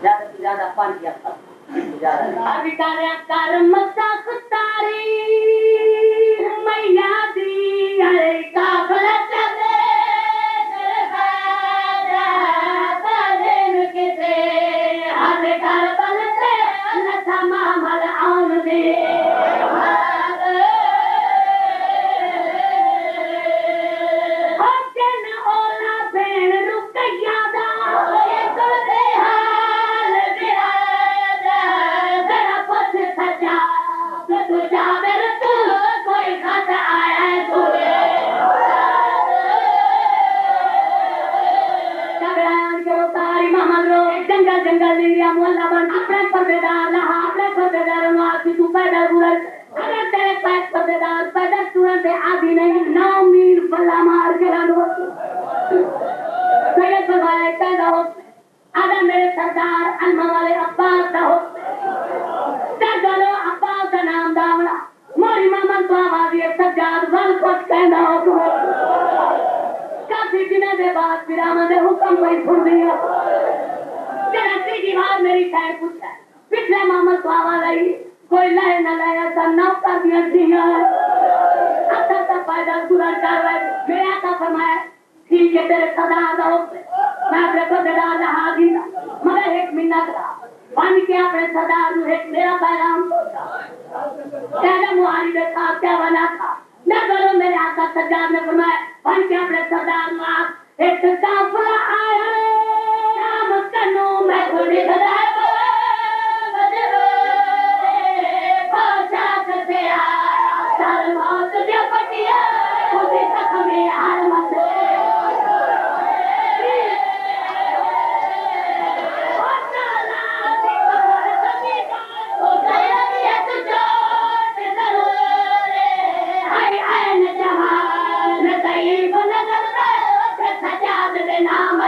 ज्यादा पानी अभी कर मसा कुतारी मैया दी अरे काफला चले जंगल एरिया मोहल्ला बन अपने पर्देदार लहा अपने पर्देदार मार तू पैदल बुलंद अगर तेरे पैर पर्देदार पैदल तुरंत आदि नहीं 9 मील बल्ला मार के लाडो सैयद फरमाया पैदा हो आदम मेरे सरदार अल्मा वाले अब्बास का हो चलो अब्बास का नाम दावड़ा मोरी मामन तो आवाज ये सज्जाद वल कोट कहना हो तो काफी दिनों के बाद फिर आमदे हुक्म पर सुन दिया जरा दीवार मेरी खैर पूछा पिछले मोहम्मद तो आवाज आई कोई लाए न लाया सब नौका दिया दिया अच्छा सा फायदा सुरर कर रहे मेरे आका फरमाया ठीक है तेरे सरदार का हुक्म मैं तेरे को सरदार का हाजिर मगर एक मिन्नत था पानी के अपने सरदार एक मेरा पैगाम कहना मुहारी ने कहा क्या बना था मैं बोलो मेरे आका सज्जाद ने फरमाया पानी के अपने सरदार माफ एक काफिला आया कनो मैं थोड़ी सदाए बजरो पाचा करते आ साल मौत दे पटिया खुदी तक में हाल मत सजाद दे नाम